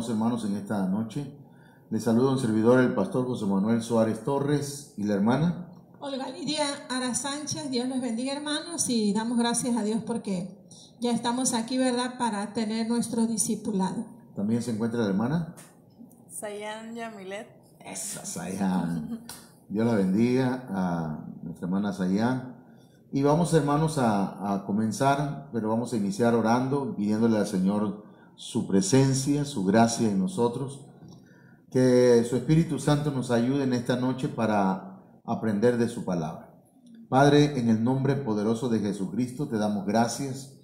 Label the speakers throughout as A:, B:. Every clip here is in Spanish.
A: amados hermanos, en esta noche. Les saluda un servidor, el pastor José Manuel Suárez Torres, y la hermana
B: Olga Lidia Ara Sánchez. Dios les bendiga, hermanos, y damos gracias a Dios porque ya estamos aquí, ¿verdad?, para tener nuestro discipulado.
A: También se encuentra la hermana
C: Sayan Yamilet.
A: Esa Sayan. Dios la bendiga a nuestra hermana Sayan. Y vamos, hermanos, a comenzar, pero vamos a iniciar orando, pidiéndole al Señor su presencia, su gracia en nosotros. Que su Espíritu Santo nos ayude en esta noche para aprender de su palabra. Padre, en el nombre poderoso de Jesucristo te damos gracias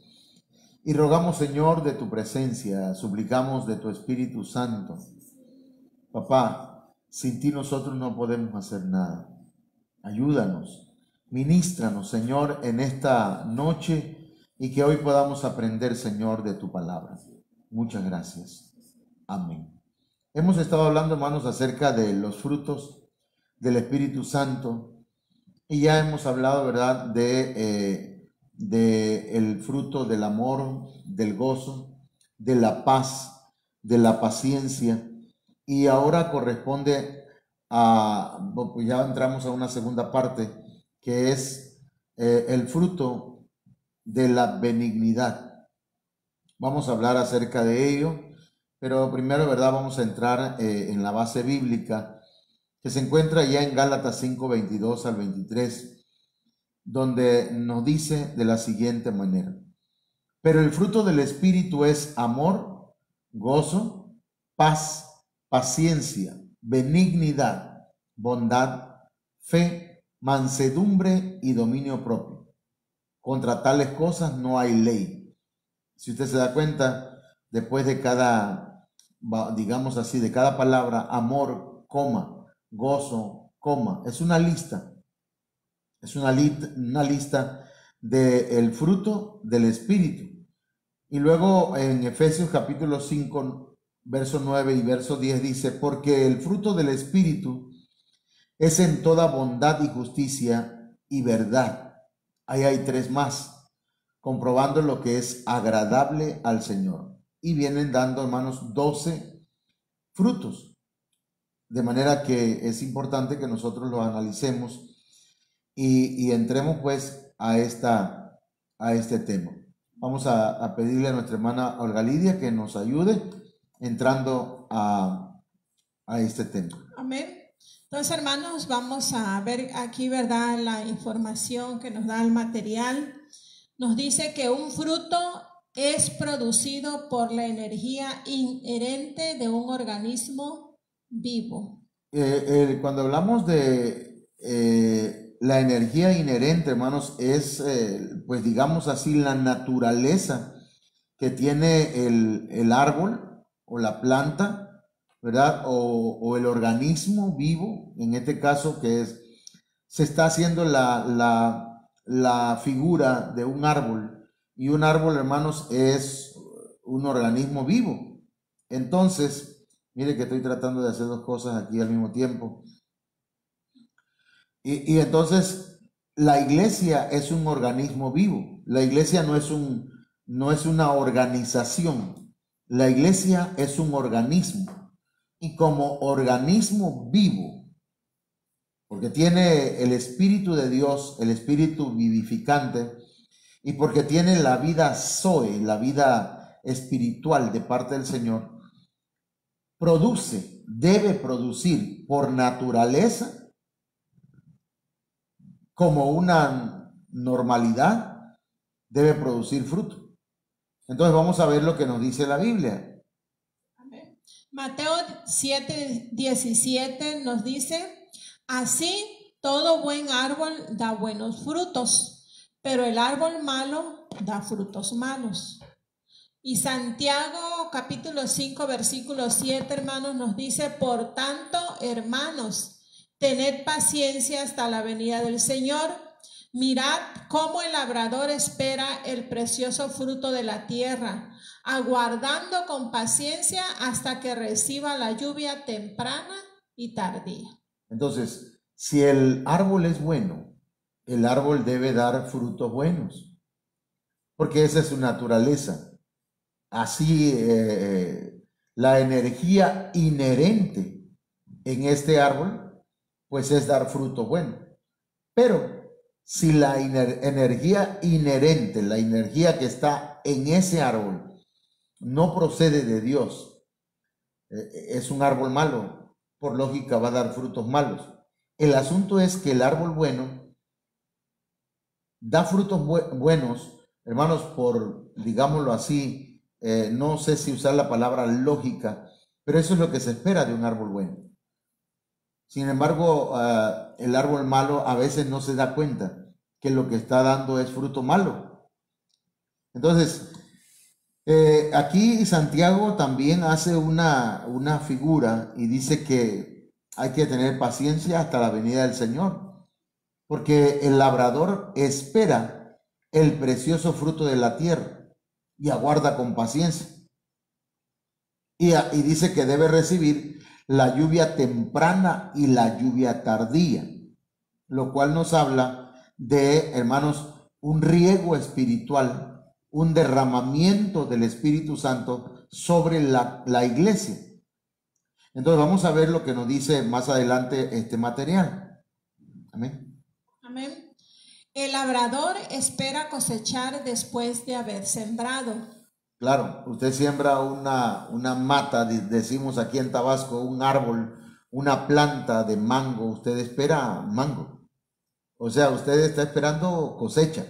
A: y rogamos, Señor, de tu presencia, suplicamos de tu Espíritu Santo. Papá, sin ti nosotros no podemos hacer nada. Ayúdanos, ministranos, Señor, en esta noche y que hoy podamos aprender, Señor, de tu palabra. Muchas gracias. Amén. Hemos estado hablando, hermanos, acerca de los frutos del Espíritu Santo y ya hemos hablado, ¿verdad?, de el fruto del amor, del gozo, de la paz, de la paciencia, y ahora corresponde pues ya entramos a una segunda parte que es el fruto de la benignidad. Vamos a hablar acerca de ello, pero primero, ¿verdad?, vamos a entrar en la base bíblica que se encuentra ya en Gálatas 5, 22 al 23, donde nos dice de la siguiente manera: pero el fruto del Espíritu es amor, gozo, paz, paciencia, benignidad, bondad, fe, mansedumbre y dominio propio. Contra tales cosas no hay ley. Si usted se da cuenta, después de cada, digamos así, de cada palabra, amor, coma, gozo, coma, es una lista. Es una lista del fruto del Espíritu. Y luego en Efesios capítulo 5, verso 9 y verso 10 dice: porque el fruto del Espíritu es en toda bondad y justicia y verdad. Ahí hay tres más, comprobando lo que es agradable al Señor. Y vienen dando, hermanos, 12 frutos. De manera que es importante que nosotros lo analicemos y entremos pues a este tema. Vamos a pedirle a nuestra hermana Olga Lidia que nos ayude entrando a este tema.
B: Amén. Entonces, hermanos, vamos a ver aquí, ¿verdad?, la información que nos da el material. Nos dice que un fruto es producido por la energía inherente de un organismo vivo.
A: Cuando hablamos de la energía inherente, hermanos, es, pues digamos así, la naturaleza que tiene el árbol o la planta, ¿verdad? O el organismo vivo, en este caso, que es, se está haciendo la figura de un árbol, y un árbol, hermanos, es un organismo vivo. Entonces, mire que estoy tratando de hacer dos cosas aquí al mismo tiempo. Y entonces la iglesia es un organismo vivo. La iglesia no es una organización. La iglesia es un organismo. Y como organismo vivo, porque tiene el Espíritu de Dios, el Espíritu vivificante, y porque tiene la vida Zoe, la vida espiritual de parte del Señor, debe producir por naturaleza, como una normalidad, debe producir fruto. Entonces vamos a ver lo que nos dice la Biblia.
B: Amén. Mateo 7:17 nos dice: así todo buen árbol da buenos frutos, pero el árbol malo da frutos malos. Y Santiago capítulo 5 versículo 7, hermanos, nos dice: por tanto, hermanos, tened paciencia hasta la venida del Señor. Mirad cómo el labrador espera el precioso fruto de la tierra, aguardando con paciencia hasta que reciba la lluvia temprana y tardía.
A: Entonces, si el árbol es bueno, el árbol debe dar frutos buenos, porque esa es su naturaleza. Así La energía inherente en este árbol, pues es dar fruto bueno. Pero si la energía inherente, la energía que está en ese árbol, no procede de Dios, es un árbol malo, por lógica va a dar frutos malos. El asunto es que el árbol bueno da frutos buenos, hermanos, por, digámoslo así, no sé si usar la palabra lógica, pero eso es lo que se espera de un árbol bueno. Sin embargo, el árbol malo a veces no se da cuenta que lo que está dando es fruto malo. Entonces, aquí Santiago también hace una figura y dice que hay que tener paciencia hasta la venida del Señor, porque el labrador espera el precioso fruto de la tierra y aguarda con paciencia. Y dice que debe recibir la lluvia temprana y la lluvia tardía, lo cual nos habla de, hermanos, un riego espiritual, un derramamiento del Espíritu Santo sobre la iglesia. Entonces vamos a ver lo que nos dice más adelante este material. Amén.
B: Amén. El labrador espera cosechar después de haber sembrado.
A: Claro, usted siembra una mata, decimos aquí en Tabasco, un árbol, una planta de mango, usted espera mango. O sea, usted está esperando cosecha,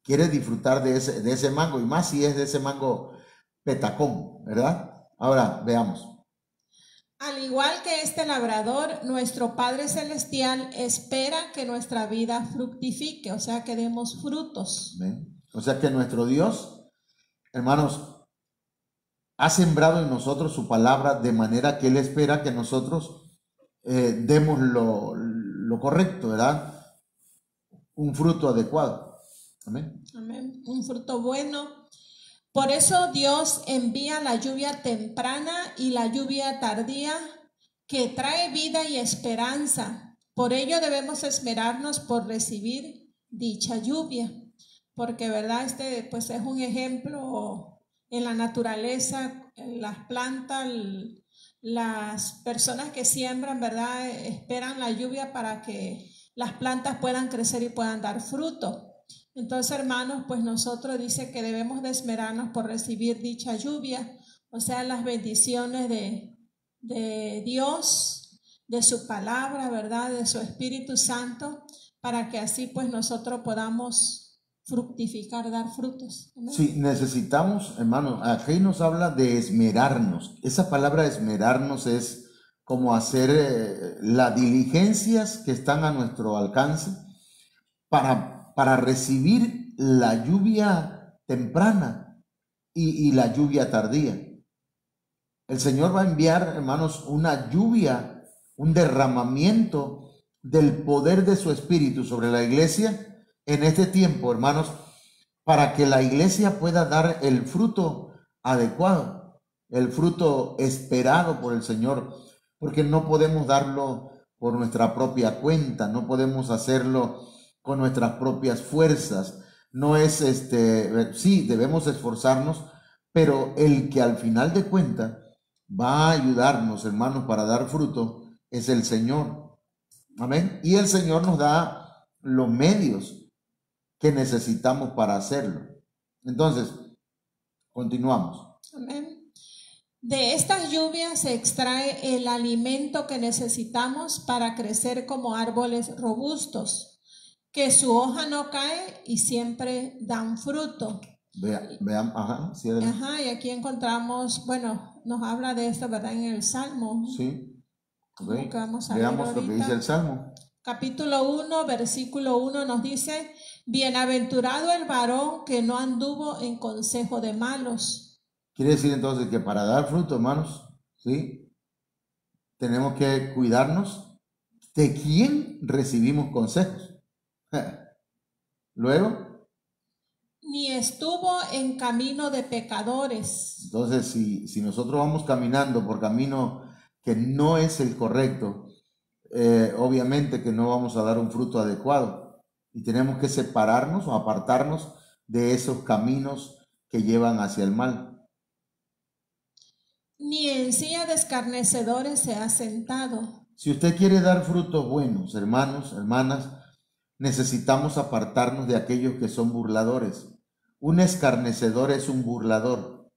A: quiere disfrutar de ese mango, y más si es de ese mango petacón, ¿verdad? Ahora, veamos.
B: Al igual que este labrador, nuestro Padre Celestial espera que nuestra vida fructifique, o sea, que demos frutos.
A: ¿Ven? O sea que nuestro Dios, hermanos, ha sembrado en nosotros su palabra de manera que Él espera que nosotros demos lo correcto, ¿verdad? Un fruto adecuado. Amén.
B: Amén. Un fruto bueno. Por eso Dios envía la lluvia temprana y la lluvia tardía que trae vida y esperanza. Por ello debemos esmerarnos por recibir dicha lluvia, porque verdad pues es un ejemplo en la naturaleza, en las plantas, las personas que siembran, verdad, esperan la lluvia para que las plantas puedan crecer y puedan dar fruto. Entonces, hermanos, pues nosotros dice que debemos de esmerarnos por recibir dicha lluvia, o sea, las bendiciones de Dios, de su palabra, ¿verdad? De su Espíritu Santo, para que así pues nosotros podamos fructificar, dar frutos. ¿No?
A: Sí, necesitamos, hermano, aquí nos habla de esmerarnos. Esa palabra esmerarnos es como hacer las diligencias que están a nuestro alcance para recibir la lluvia temprana y la lluvia tardía. El Señor va a enviar, hermanos, una lluvia, un derramamiento del poder de su Espíritu sobre la iglesia en este tiempo, hermanos, para que la iglesia pueda dar el fruto adecuado, el fruto esperado por el Señor, porque no podemos darlo por nuestra propia cuenta, no podemos hacerlo con nuestras propias fuerzas. No es sí, debemos esforzarnos, pero el que al final de cuentas va a ayudarnos, hermanos, para dar fruto es el Señor. Amén. Y el Señor nos da los medios que necesitamos para hacerlo. Entonces, continuamos.
B: Amén. De estas lluvias se extrae el alimento que necesitamos para crecer como árboles robustos, que su hoja no cae y siempre dan fruto.
A: Vean, ajá, sí,
B: ajá, y aquí encontramos, bueno, nos habla de esto, ¿verdad? En el Salmo.
A: Sí. Okay.
B: Vamos a
A: veamos lo que dice el Salmo.
B: Capítulo 1, versículo 1 nos dice: bienaventurado el varón que no anduvo en consejo de malos.
A: Quiere decir entonces que para dar fruto, hermanos, ¿sí? Tenemos que cuidarnos de quién recibimos consejos. Luego,
B: ni estuvo en camino de pecadores.
A: Entonces, si nosotros vamos caminando por camino que no es el correcto, obviamente que no vamos a dar un fruto adecuado y tenemos que separarnos o apartarnos de esos caminos que llevan hacia el mal.
B: ni en silla de escarnecedores se ha sentado.
A: Si usted quiere dar frutos buenos, hermanos, hermanas, necesitamos apartarnos de aquellos que son burladores. Un escarnecedor es un burlador.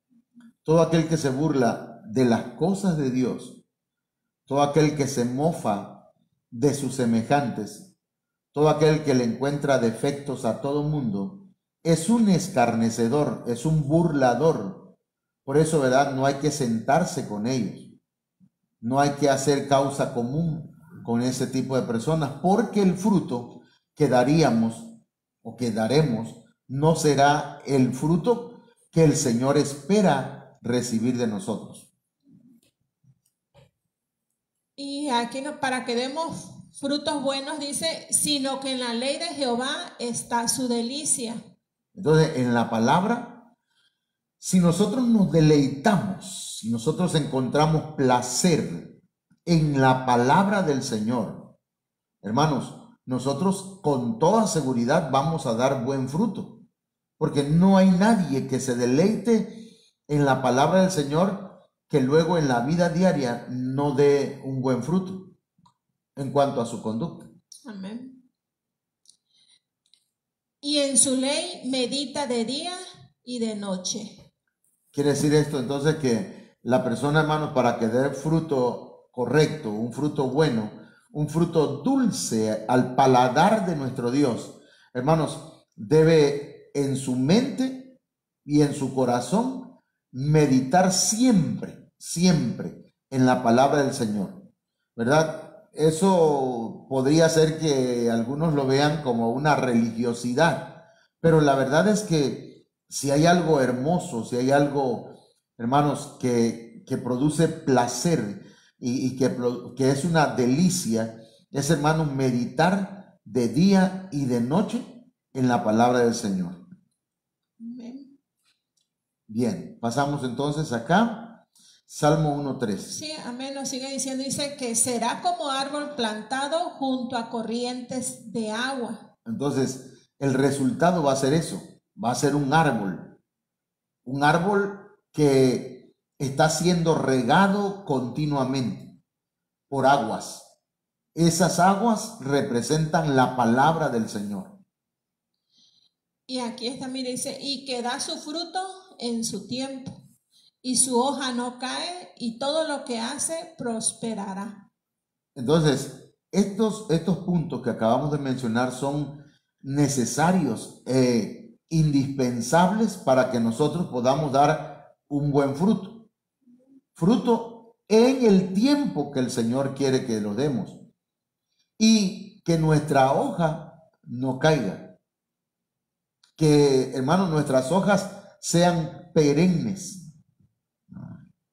A: Todo aquel que se burla de las cosas de Dios, todo aquel que se mofa de sus semejantes, todo aquel que le encuentra defectos a todo mundo, es un escarnecedor, es un burlador. Por eso, ¿verdad? No hay que sentarse con ellos. No hay que hacer causa común con ese tipo de personas, porque el fruto que daríamos o que daremos no será el fruto que el Señor espera recibir de nosotros.
B: Y aquí para que demos frutos buenos dice, sino que en la ley de Jehová está su delicia.
A: Entonces, en la palabra, si nosotros nos deleitamos, si nosotros encontramos placer en la palabra del Señor, hermanos, nosotros con toda seguridad vamos a dar buen fruto, porque no hay nadie que se deleite en la palabra del Señor que luego en la vida diaria no dé un buen fruto en cuanto a su conducta.
B: Amén. Y en su ley medita de día y de noche.
A: Quiere decir esto entonces que la persona, hermanos, para que dé fruto correcto, un fruto bueno, un fruto dulce al paladar de nuestro Dios, hermanos, debe en su mente y en su corazón meditar siempre, siempre en la palabra del Señor, ¿verdad? Eso podría ser que algunos lo vean como una religiosidad, pero la verdad es que si hay algo hermoso, si hay algo, hermanos, que produce placer y que es una delicia, es, hermanos, meditar de día y de noche en la palabra del Señor.
B: Amén.
A: Bien, pasamos entonces acá, Salmo 1:3.
B: Sí, amén, nos sigue diciendo, dice que será como árbol plantado junto a corrientes de agua.
A: Entonces, el resultado va a ser eso, va a ser un árbol que está siendo regado continuamente por aguas. Esas aguas representan la palabra del Señor.
B: Y aquí está, mire, dice, y que da su fruto en su tiempo, y su hoja no cae, y todo lo que hace prosperará.
A: Entonces, estos puntos que acabamos de mencionar son necesarios, indispensables para que nosotros podamos dar un buen fruto. Fruto en el tiempo que el Señor quiere que lo demos. Y que nuestra hoja no caiga. Que, hermanos, nuestras hojas sean perennes.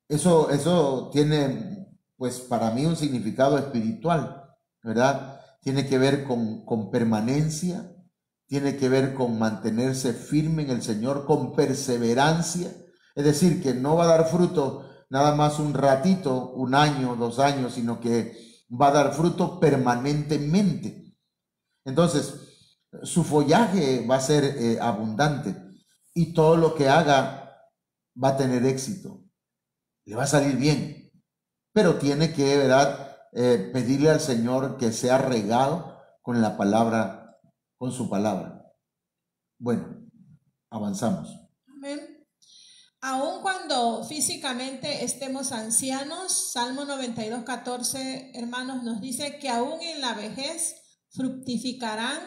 A: Eso tiene, pues, para mí un significado espiritual, ¿verdad? Tiene que ver con permanencia, tiene que ver con mantenerse firme en el Señor, con perseverancia. Es decir, que no va a dar fruto nada más un ratito, un año, 2 años, sino que va a dar fruto permanentemente. Entonces, su follaje va a ser abundante y todo lo que haga va a tener éxito. Le va a salir bien, pero tiene que, ¿verdad? Pedirle al Señor que sea regado con la palabra, con su palabra. Bueno, avanzamos.
B: Amén. Aun cuando físicamente estemos ancianos, Salmo 92:14, hermanos, nos dice que aún en la vejez fructificarán,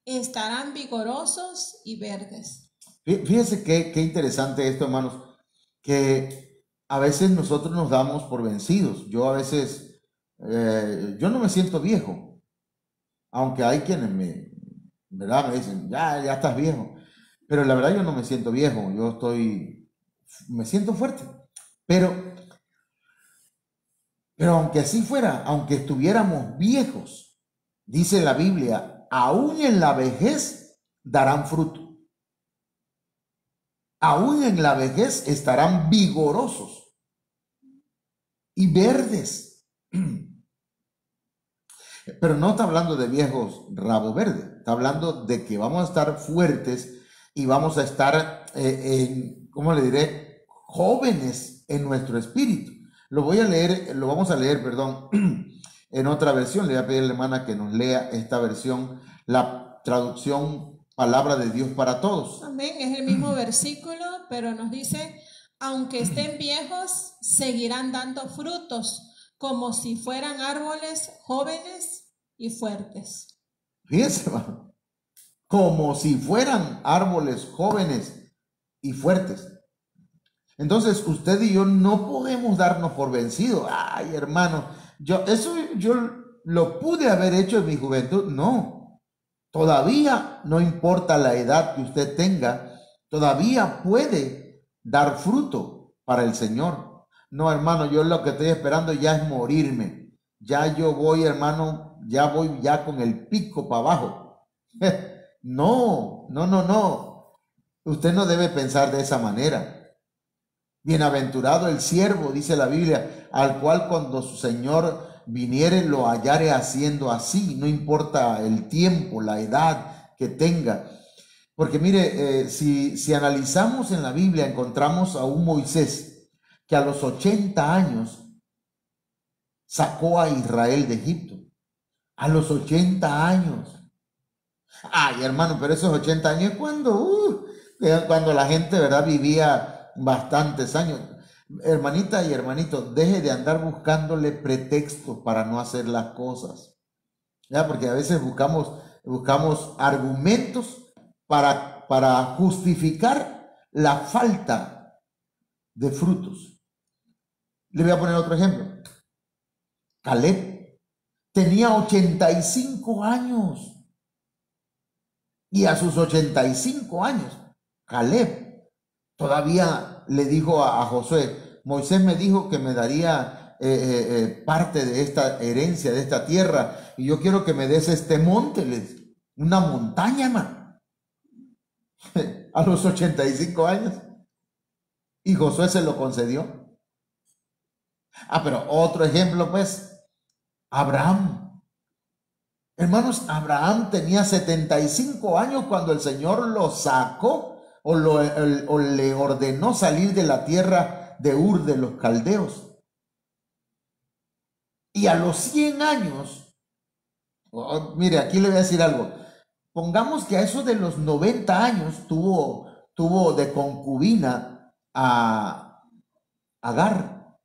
B: estarán vigorosos y verdes.
A: Fíjense qué interesante esto, hermanos, que a veces nosotros nos damos por vencidos. Yo a veces, yo no me siento viejo, aunque hay quienes ¿verdad? Me dicen, ya estás viejo. Pero la verdad yo no me siento viejo, me siento fuerte. Pero aunque así fuera, aunque estuviéramos viejos, dice la Biblia, aún en la vejez darán fruto. Aún en la vejez estarán vigorosos y verdes. Pero no está hablando de viejos rabo verde, está hablando de que vamos a estar fuertes y vamos a estar, ¿cómo le diré? jóvenes en nuestro espíritu. Lo vamos a leer, perdón, en otra versión. Le voy a pedir a la hermana que nos lea esta versión, la traducción Palabra de Dios para Todos.
B: Amén. Es el mismo versículo, pero nos dice, aunque estén viejos, seguirán dando frutos, como si fueran árboles jóvenes y fuertes.
A: Fíjense, hermano, como si fueran árboles jóvenes y fuertes. Entonces, usted y yo no podemos darnos por vencidos. Ay, hermano, yo lo pude haber hecho en mi juventud. No, todavía no importa la edad que usted tenga, todavía puede dar fruto para el Señor. No, hermano, yo lo que estoy esperando ya es morirme. Ya yo voy, hermano, ya voy ya con el pico para abajo. No. Usted no debe pensar de esa manera. Bienaventurado el siervo, dice la Biblia, al cual cuando su Señor viniere lo hallare haciendo así, no importa el tiempo, la edad que tenga. Porque mire, si analizamos en la Biblia, encontramos a un Moisés que a los 80 años sacó a Israel de Egipto. A los 80 años. Ay, hermano, pero esos 80 años es cuando la gente, ¿verdad?, vivía bastantes años. Hermanita y hermanito, deje de andar buscándole pretextos para no hacer las cosas, ¿ya? Porque a veces buscamos argumentos para justificar la falta de frutos. Le voy a poner otro ejemplo. Caleb tenía 85 años y a sus 85 años, Caleb todavía le dijo a Josué, Moisés me dijo que me daría parte de esta herencia, de esta tierra, y yo quiero que me des este monte, una montaña, man. A los 85 años. Y Josué se lo concedió. Pero otro ejemplo, pues, Abraham. Hermanos, Abraham tenía 75 años cuando el Señor lo sacó o le ordenó salir de la tierra de Ur de los Caldeos. Y a los 100 años, mire, aquí le voy a decir algo. Pongamos que a eso de los 90 años tuvo de concubina a Agar,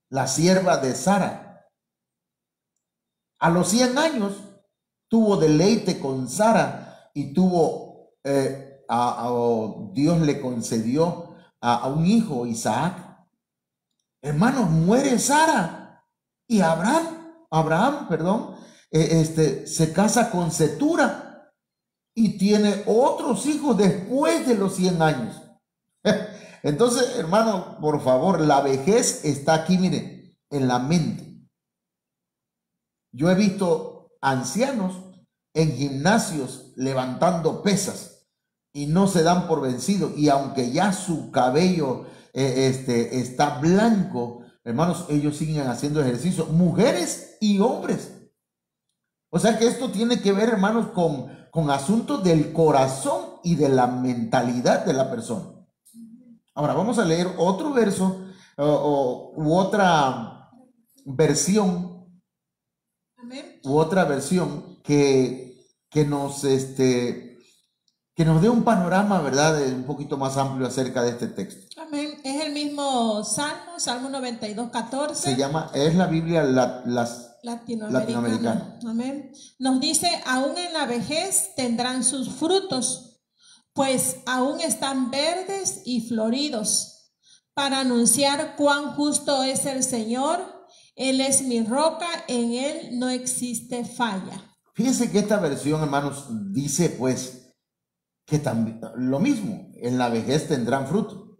A: la sierva de Sara. A los 100 años tuvo deleite con Sara y Dios le concedió a un hijo, Isaac. Hermanos, muere Sara y Abraham, se casa con Cetura y tiene otros hijos después de los 100 años. Entonces, hermano, por favor, la vejez está aquí, mire, en la mente. Yo he visto ancianos en gimnasios levantando pesas y no se dan por vencidos, y aunque ya su cabello está blanco, hermanos, ellos siguen haciendo ejercicio, mujeres y hombres. O sea que esto tiene que ver, hermanos, con asuntos del corazón y de la mentalidad de la persona. Ahora vamos a leer otro verso u otra versión.
B: Amén.
A: U otra versión que nos dé un panorama, ¿verdad?, un poquito más amplio acerca de este texto.
B: Amén. Es el mismo Salmo 92, 14.
A: Es la Biblia latinoamericana.
B: Amén. Nos dice, aún en la vejez tendrán sus frutos, pues aún están verdes y floridos, para anunciar cuán justo es el Señor. Él es mi roca, en él no existe falla.
A: Fíjense que esta versión, hermanos, dice pues que también lo mismo, en la vejez tendrán fruto,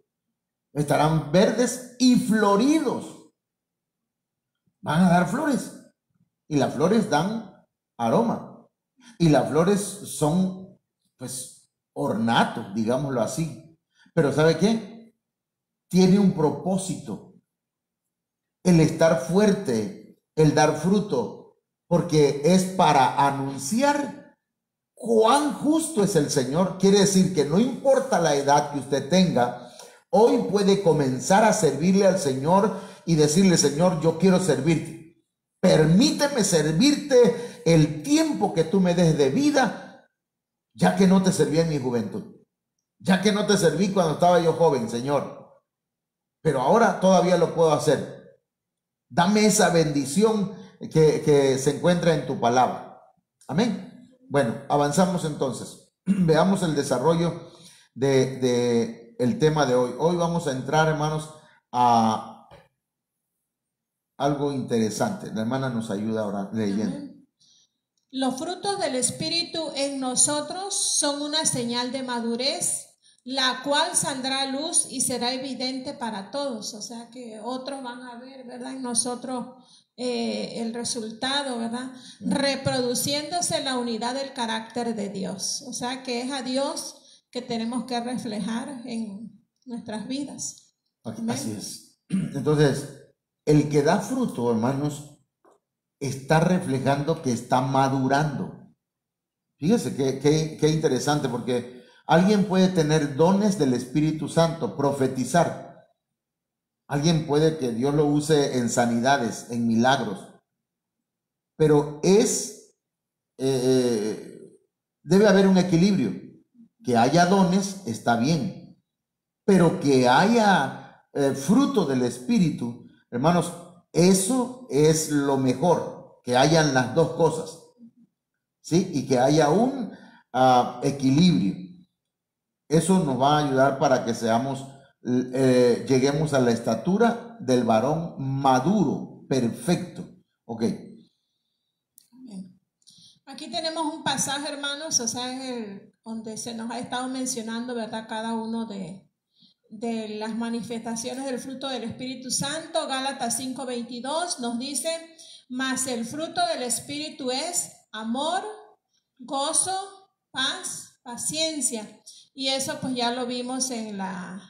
A: estarán verdes y floridos, van a dar flores, y las flores dan aroma, y las flores son, pues, ornatos, digámoslo así. Pero ¿sabe qué? Tiene un propósito, el estar fuerte, el dar fruto, porque es para anunciar cuán justo es el Señor. Quiere decir que no importa la edad que usted tenga, Hoy puede comenzar a servirle al Señor y decirle: Señor, yo quiero servirte. Permíteme servirte el tiempo que tú me des de vida, ya que no te serví en mi juventud, ya que no te serví cuando estaba yo joven, Señor, pero ahora todavía lo puedo hacer. Dame esa bendición que se encuentra en tu palabra. Amén. Bueno, avanzamos entonces. Veamos el desarrollo de el tema de hoy. Hoy vamos a entrar, hermanos, a algo interesante. La hermana nos ayuda ahora leyendo.
B: Los frutos del Espíritu en nosotros son una señal de madurez, la cual saldrá a luz y será evidente para todos. O sea que otros van a ver, ¿verdad? En nosotros el resultado, ¿verdad? Reproduciéndose la unidad del carácter de Dios. O sea que es a Dios que tenemos que reflejar en nuestras vidas.
A: Así es. Entonces, el que da fruto, hermanos, está reflejando que está madurando. Fíjese qué interesante, porque alguien puede tener dones del Espíritu Santo, profetizar. Alguien puede que Dios lo use en sanidades, en milagros. Pero debe haber un equilibrio. Que haya dones, está bien. Pero que haya fruto del Espíritu, hermanos, eso es lo mejor, que hayan las dos cosas, ¿sí? Y que haya un equilibrio. Eso nos va a ayudar para que lleguemos a la estatura del varón maduro, perfecto. Ok.
B: Aquí tenemos un pasaje, hermanos, o sea, es donde se nos ha estado mencionando, ¿verdad? Cada uno de las manifestaciones del fruto del Espíritu Santo. Gálatas 5:22 nos dice: mas el fruto del Espíritu es amor, gozo, paz, paciencia. Y eso pues ya lo vimos en las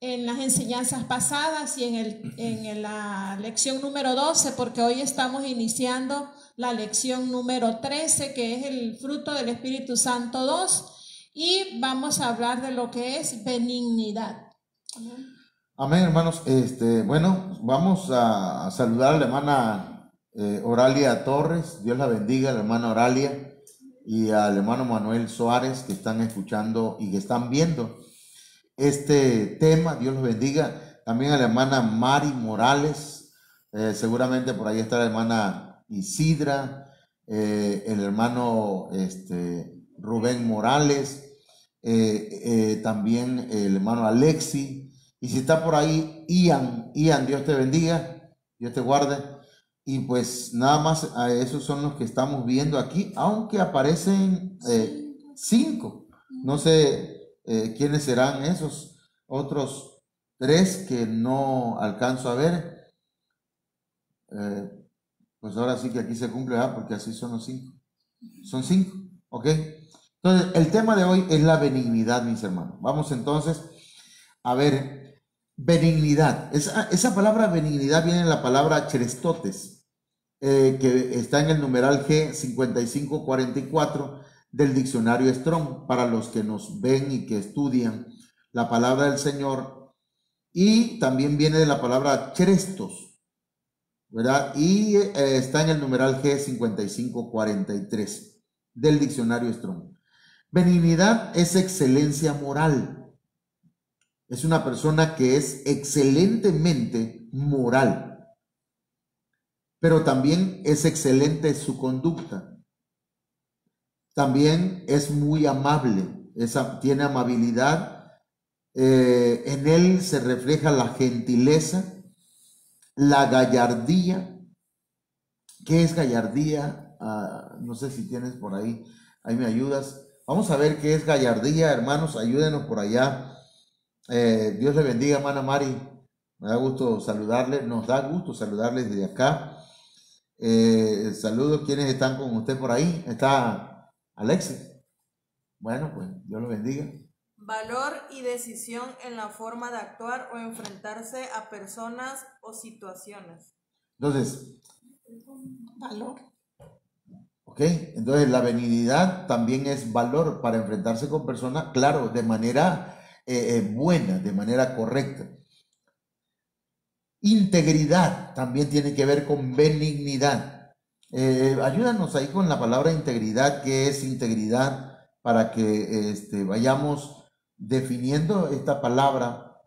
B: enseñanzas pasadas y en la lección número 12, porque hoy estamos iniciando la lección número 13, que es el fruto del Espíritu Santo 2. Y vamos a hablar de lo que es benignidad. Amén.
A: Amén, hermanos. Bueno, vamos a saludar a la hermana Oralia Torres. Dios la bendiga, la hermana Oralia, y al hermano Manuel Suárez, que están escuchando y que están viendo este tema. Dios los bendiga. También a la hermana Mari Morales. Seguramente por ahí está la hermana Isidra, el hermano Rubén Morales, también el hermano Alexi, y si está por ahí Ian, Dios te bendiga, Dios te guarde. Y pues nada más, esos son los que estamos viendo aquí, aunque aparecen 5. No sé quiénes serán esos otros 3 que no alcanzo a ver. Pues ahora sí que aquí se cumple, porque así son los 5. Son 5, ¿ok? Entonces, el tema de hoy es la benignidad, mis hermanos. Vamos entonces a ver, benignidad. Esa palabra benignidad viene de la palabra chrestotes, que está en el numeral G5544 del diccionario Strong, para los que nos ven y que estudian la palabra del Señor. Y también viene de la palabra chrestos, ¿verdad? Y está en el numeral G5543 del diccionario Strong. Benignidad es excelencia moral. Es una persona que es excelentemente moral, pero también es excelente su conducta. También es muy amable, tiene amabilidad. En él se refleja la gentileza, la gallardía. ¿Qué es gallardía? No sé si tienes por ahí me ayudas. Vamos a ver qué es gallardía, hermanos, ayúdenos por allá. Dios le bendiga, hermana Mari. Me da gusto saludarle, nos da gusto saludarles desde acá. Saludos, ¿quiénes están con usted por ahí? Está Alexis. Bueno, pues Dios lo bendiga.
C: Valor y decisión en la forma de actuar o enfrentarse a personas o situaciones.
A: Entonces,
B: valor.
A: Ok, entonces la benignidad también es valor para enfrentarse con personas, claro, de manera buena, de manera correcta. Integridad también tiene que ver con benignidad. Ayúdanos ahí con la palabra integridad. ¿Qué es integridad? Para que vayamos definiendo esta palabra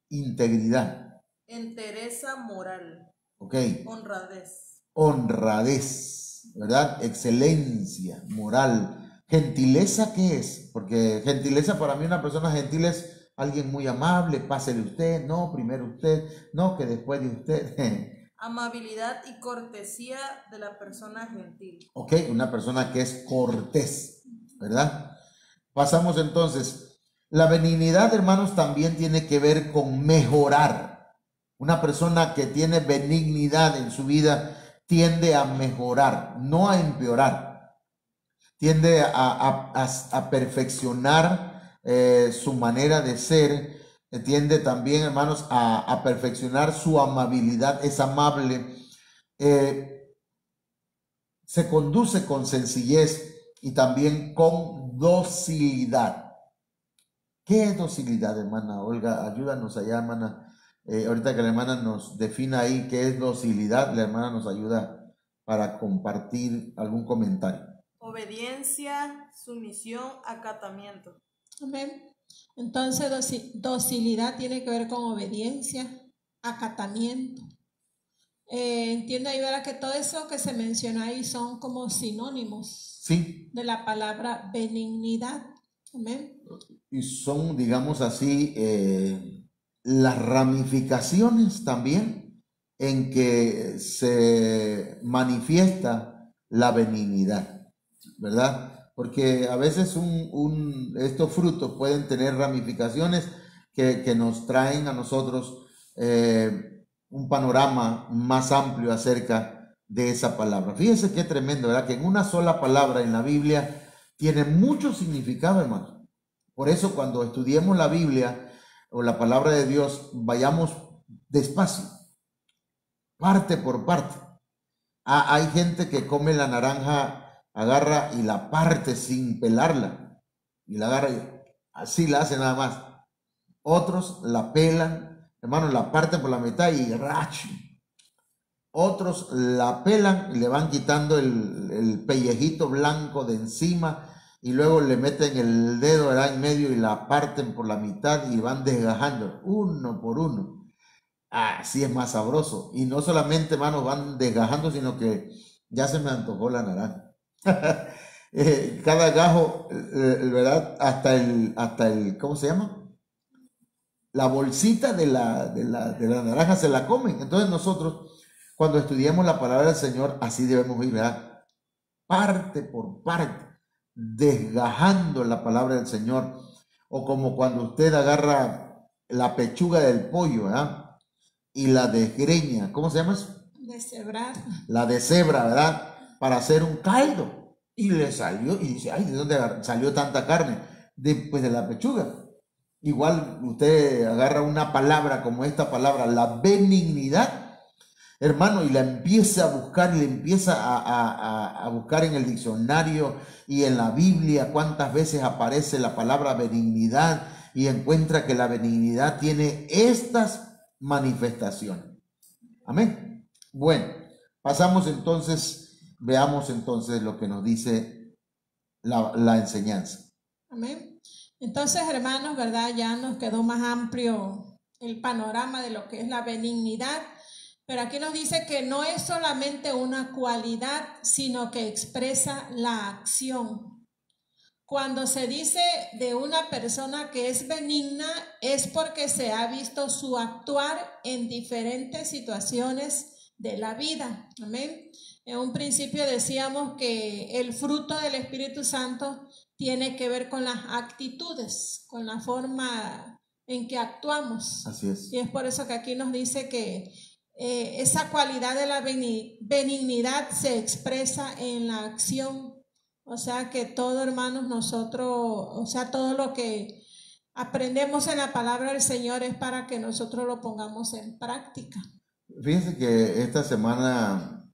A: integridad.
C: Entereza moral.
A: Ok.
C: Honradez.
A: Honradez, ¿verdad? Excelencia moral. Gentileza, ¿qué es? Porque gentileza, para mí una persona gentil es alguien muy amable. Pásele usted, no, primero usted, no, que después de usted.
C: Amabilidad y cortesía de la persona gentil.
A: Ok, una persona que es cortés, ¿verdad? Pasamos entonces. La benignidad, hermanos, también tiene que ver con mejorar. Una persona que tiene benignidad en su vida tiende a mejorar, no a empeorar. Tiende a perfeccionar su manera de ser. Tiende también, hermanos, a perfeccionar su amabilidad. Es amable. Se conduce con sencillez y también con docilidad. ¿Qué es docilidad, hermana Olga? Ayúdanos allá, hermana. Ahorita que la hermana nos defina ahí qué es docilidad, la hermana nos ayuda para compartir algún comentario.
C: Obediencia, sumisión, acatamiento.
B: Amén. Entonces, docilidad tiene que ver con obediencia, acatamiento. Entiende ahí, ¿verdad? Que todo eso que se menciona ahí son como sinónimos,
A: sí,
B: de la palabra benignidad. Amén.
A: Y son, digamos así, las ramificaciones también en que se manifiesta la benignidad, ¿verdad? Porque a veces estos frutos pueden tener ramificaciones que nos traen a nosotros un panorama más amplio acerca de esa palabra. Fíjense qué tremendo, ¿verdad? Que en una sola palabra en la Biblia tiene mucho significado, hermano. Por eso cuando estudiemos la Biblia o la palabra de Dios, vayamos despacio, parte por parte. Hay gente que come la naranja, agarra y la parte sin pelarla, y la agarra y así la hace nada más. Otros la pelan, hermanos, la parten por la mitad y ¡rach! Otros la pelan y le van quitando el pellejito blanco de encima y luego le meten el dedo, ¿verdad?, en medio y la parten por la mitad y van desgajando uno por uno. Así es más sabroso. Y no solamente, hermanos, van desgajando, sino que ya se me antojó la naranja. Cada gajo, ¿verdad? Hasta el, ¿cómo se llama? La bolsita de la naranja se la comen. Entonces nosotros, cuando estudiemos la palabra del Señor, así debemos ir, ¿verdad? Parte por parte, desgajando la palabra del Señor. O como cuando usted agarra la pechuga del pollo, ¿verdad?, y la desgreña. ¿Cómo se llama eso?
B: Deshebrar.
A: La deshebra, ¿verdad? Para hacer un caldo. Y le salió, y dice, ay, ¿de dónde salió tanta carne? Pues de la pechuga. Igual usted agarra una palabra como esta palabra, la benignidad, hermano, y la empieza a buscar y le empieza a buscar en el diccionario y en la Biblia cuántas veces aparece la palabra benignidad y encuentra que la benignidad tiene estas manifestaciones. Amén. Bueno, pasamos entonces, veamos entonces lo que nos dice la enseñanza.
B: Amén. Entonces, hermanos, ¿verdad? Ya nos quedó más amplio el panorama de lo que es la benignidad, pero aquí nos dice que no es solamente una cualidad, sino que expresa la acción. Cuando se dice de una persona que es benigna, es porque se ha visto su actuar en diferentes situaciones de la vida. Amén. En un principio decíamos que el fruto del Espíritu Santo tiene que ver con las actitudes, con la forma en que actuamos.
A: Así es.
B: Y es por eso que aquí nos dice que esa cualidad de la benignidad se expresa en la acción. O sea que todo, hermanos, nosotros, o sea, todo lo que aprendemos en la palabra del Señor es para que nosotros lo pongamos en práctica.
A: Fíjense que esta semana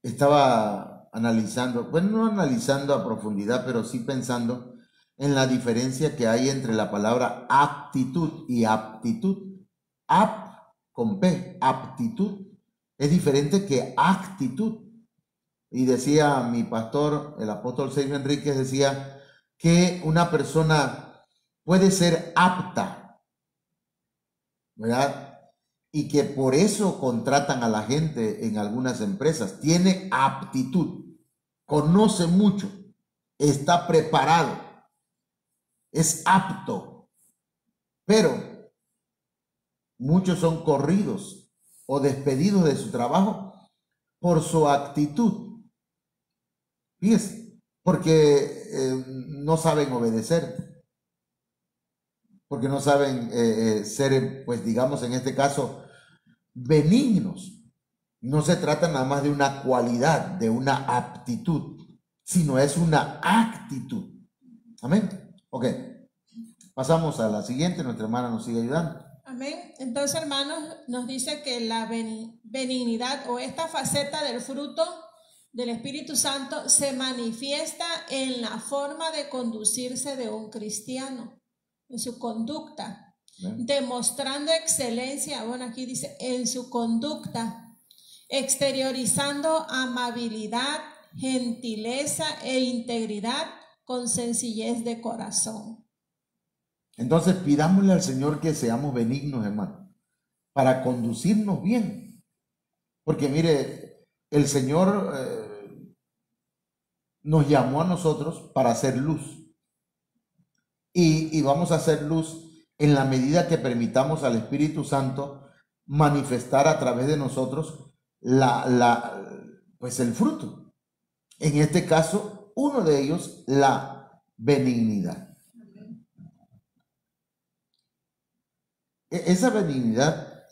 A: estaba analizando, bueno, no analizando a profundidad, pero sí pensando en la diferencia que hay entre la palabra actitud y aptitud. Ap con P, aptitud, es diferente que actitud. Y decía mi pastor, el apóstol Sergio Enríquez, decía que una persona puede ser apta, ¿verdad? Y que por eso contratan a la gente en algunas empresas. Tiene aptitud, conoce mucho, está preparado, es apto, pero muchos son corridos o despedidos de su trabajo por su actitud. Fíjense, porque no saben obedecer, porque no saben ser, pues digamos en este caso, benignos. No se trata nada más de una cualidad, de una aptitud, sino es una actitud. Amén. Ok, pasamos a la siguiente, nuestra hermana nos sigue ayudando.
B: Amén. Entonces, hermanos, nos dice que la benignidad o esta faceta del fruto del Espíritu Santo se manifiesta en la forma de conducirse de un cristiano, en su conducta, demostrando excelencia, bueno, aquí dice, en su conducta, exteriorizando amabilidad, gentileza e integridad con sencillez de corazón.
A: Entonces pidámosle al Señor que seamos benignos, hermano, para conducirnos bien. Porque mire, el Señor nos llamó a nosotros para hacer luz. Y vamos a hacer luz en la medida que permitamos al Espíritu Santo manifestar a través de nosotros pues el fruto. En este caso, uno de ellos, la benignidad. Esa benignidad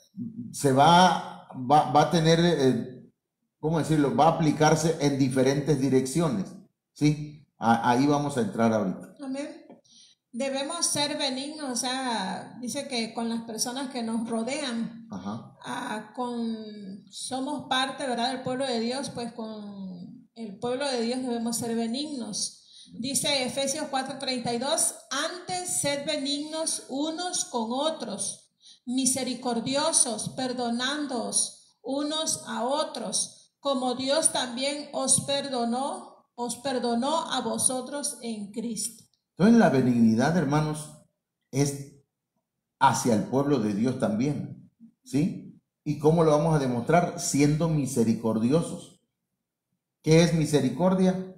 A: se va a tener, ¿cómo decirlo? Va a aplicarse en diferentes direcciones, ¿sí? Ahí vamos a entrar ahorita.
B: Amén. Debemos ser benignos, o sea, dice que con las personas que nos rodean, somos parte, ¿verdad?, del pueblo de Dios, pues con el pueblo de Dios debemos ser benignos. Dice Efesios 4:32, antes sed benignos unos con otros, misericordiosos, perdonándoos unos a otros, como Dios también os perdonó a vosotros en Cristo.
A: Entonces la benignidad, hermanos, es hacia el pueblo de Dios también, ¿sí? ¿Y cómo lo vamos a demostrar? Siendo misericordiosos. ¿Qué es misericordia?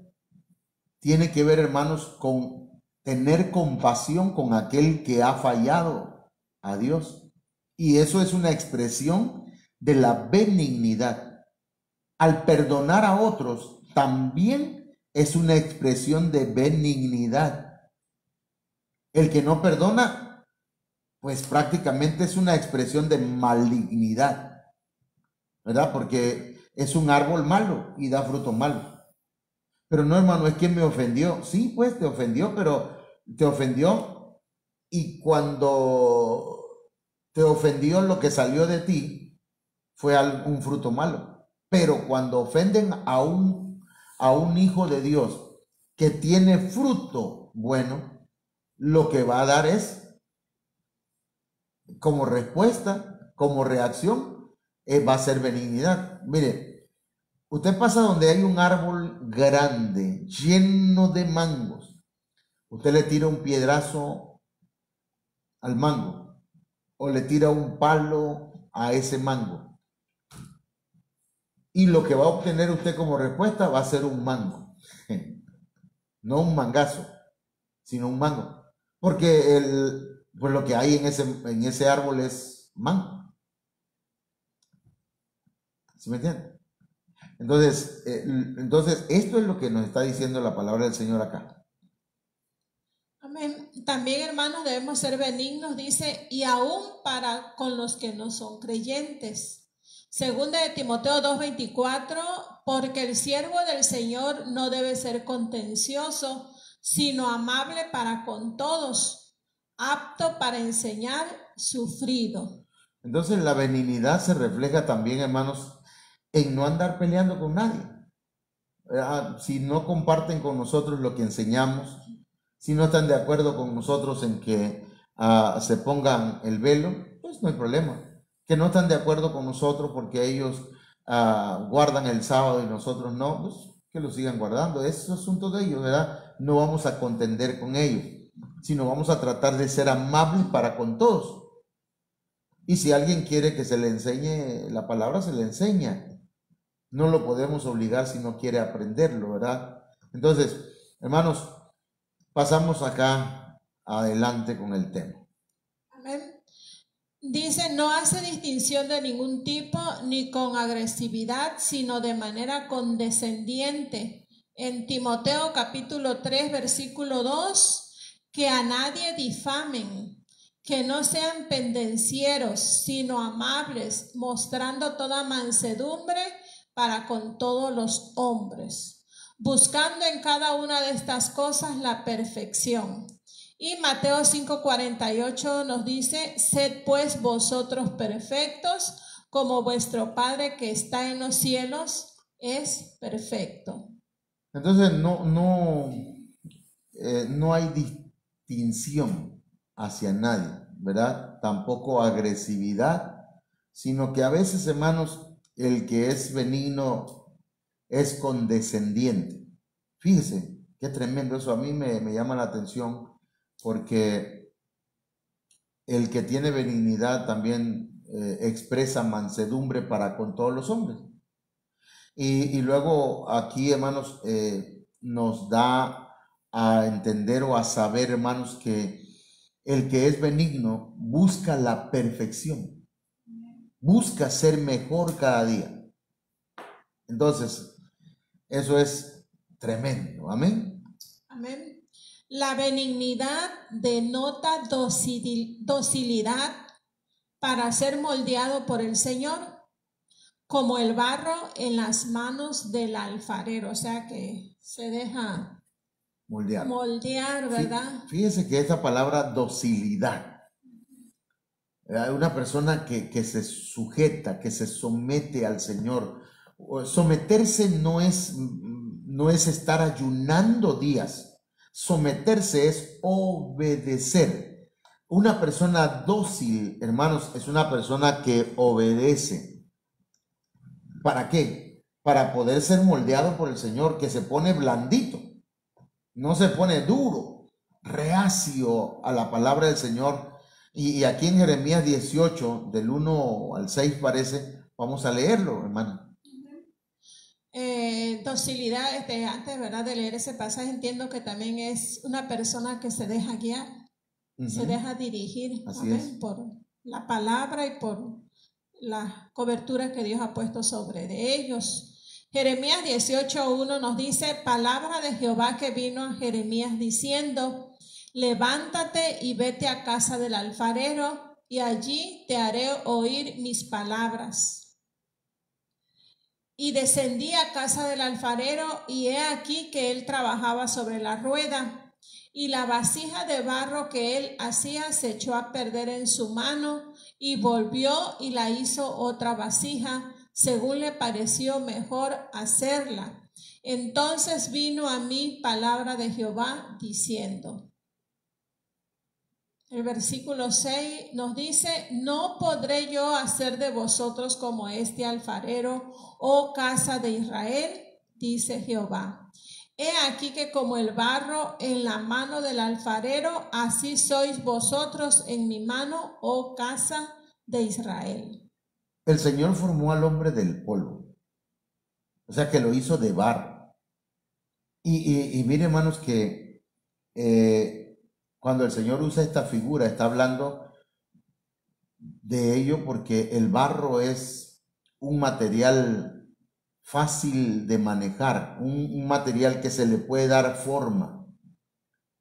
A: Tiene que ver, hermanos, con tener compasión con aquel que ha fallado a Dios. Y eso es una expresión de la benignidad. Al perdonar a otros, también es una expresión de benignidad. El que no perdona, pues prácticamente es una expresión de malignidad, ¿verdad? Porque es un árbol malo y da fruto malo. Pero no, hermano, es que me ofendió. Sí, pues te ofendió, pero te ofendió y cuando te ofendió, lo que salió de ti fue un fruto malo. Pero cuando ofenden a un hijo de Dios que tiene fruto bueno, lo que va a dar es, como respuesta, como reacción, va a ser benignidad. Mire, usted pasa donde hay un árbol grande, lleno de mangos. Usted le tira un piedrazo al mango o le tira un palo a ese mango. Y lo que va a obtener usted como respuesta va a ser un mango. No un mangazo, sino un mango. Porque pues lo que hay en ese árbol es mango. ¿Sí me entienden? Entonces, esto es lo que nos está diciendo la palabra del Señor acá.
B: Amén. También, hermanos, debemos ser benignos, dice, y aún para con los que no son creyentes. Segunda de Timoteo 2:24, porque el siervo del Señor no debe ser contencioso, sino amable para con todos, apto para enseñar, sufrido.
A: Entonces la benignidad se refleja también, hermanos, en no andar peleando con nadie. Si no comparten con nosotros lo que enseñamos, Si no están de acuerdo con nosotros en que se pongan el velo, pues no hay problema. Que no están de acuerdo con nosotros porque ellos guardan el sábado y nosotros no, pues que lo sigan guardando. Es asunto de ellos, ¿verdad? No vamos a contender con ellos, sino vamos a tratar de ser amables para con todos. Y si alguien quiere que se le enseñe la palabra, se le enseña. No lo podemos obligar si no quiere aprenderlo, ¿verdad? Entonces, hermanos, pasamos acá adelante con el tema.
B: Amén. Dice, no hace distinción de ningún tipo ni con agresividad, sino de manera condescendiente. En Timoteo capítulo 3, versículo 2, que a nadie difamen, que no sean pendencieros, sino amables, mostrando toda mansedumbre para con todos los hombres, buscando en cada una de estas cosas la perfección. Y Mateo 5:48 nos dice, sed pues vosotros perfectos, como vuestro Padre que está en los cielos es perfecto.
A: Entonces no hay distinción hacia nadie, ¿verdad? Tampoco agresividad, sino que a veces, hermanos, el que es benigno es condescendiente. Fíjese, qué tremendo eso. A mí me llama la atención porque el que tiene benignidad también expresa mansedumbre para con todos los hombres. Y luego aquí, hermanos, nos da a entender o a saber, hermanos, que el que es benigno busca la perfección, busca ser mejor cada día. Entonces, eso es tremendo. Amén.
B: Amén. La benignidad denota docilidad para ser moldeado por el Señor, como el barro en las manos del alfarero, o sea que se deja moldear, ¿verdad?
A: Fíjese que esta palabra docilidad, una persona que se sujeta, que se somete al Señor. Someterse no es estar ayunando días. Someterse es obedecer. Una persona dócil, hermanos, es una persona que obedece. ¿Para qué? Para poder ser moldeado por el Señor, que se pone blandito, no se pone duro, reacio a la palabra del Señor. Y aquí en Jeremías 18, del 1 al 6 parece, vamos a leerlo, hermano.
B: Docilidad, antes, ¿verdad?, de leer ese pasaje, entiendo que también es una persona que se deja guiar, se deja dirigir, amén, por la palabra y por la cobertura que Dios ha puesto sobre de ellos. Jeremías 18:1 nos dice, palabra de Jehová que vino a Jeremías diciendo, levántate y vete a casa del alfarero y allí te haré oír mis palabras. Y descendí a casa del alfarero, y he aquí que él trabajaba sobre la rueda, y la vasija de barro que él hacía se echó a perder en su mano, y volvió y la hizo otra vasija, según le pareció mejor hacerla. Entonces vino a mí palabra de Jehová diciendo. El versículo 6 nos dice, no podré yo hacer de vosotros como este alfarero, oh casa de Israel, dice Jehová. He aquí que como el barro en la mano del alfarero, así sois vosotros en mi mano, oh casa de Israel.
A: El Señor formó al hombre del polvo, o sea que lo hizo de barro. Y mire, hermanos, que cuando el Señor usa esta figura, está hablando de ello porque el barro es un material fácil de manejar, un material que se le puede dar forma.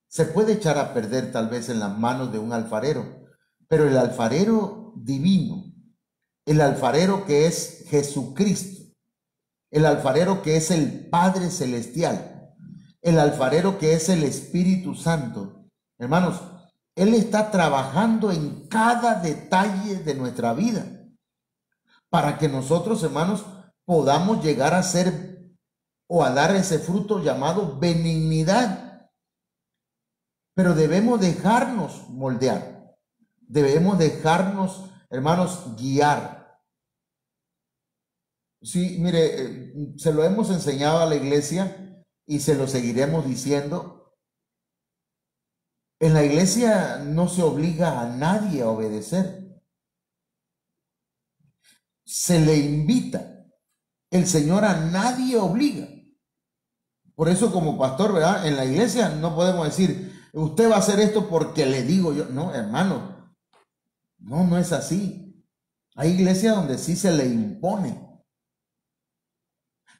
A: Se puede echar a perder tal vez en las manos de un alfarero, pero el alfarero divino, el alfarero que es Jesucristo, el alfarero que es el Padre Celestial, el alfarero que es el Espíritu Santo, hermanos, Él está trabajando en cada detalle de nuestra vida para que nosotros, hermanos, podamos llegar a ser o a dar ese fruto llamado benignidad. pero debemos dejarnos moldear. Debemos dejarnos, hermanos, guiar. Sí, mire, se lo hemos enseñado a la iglesia y se lo seguiremos diciendo. En la iglesia no se obliga a nadie a obedecer. Se le invita. El Señor a nadie obliga. Por eso como pastor, ¿verdad? En la iglesia no podemos decir, usted va a hacer esto porque le digo yo. No, hermano. No, no es así. Hay iglesias donde sí se le impone.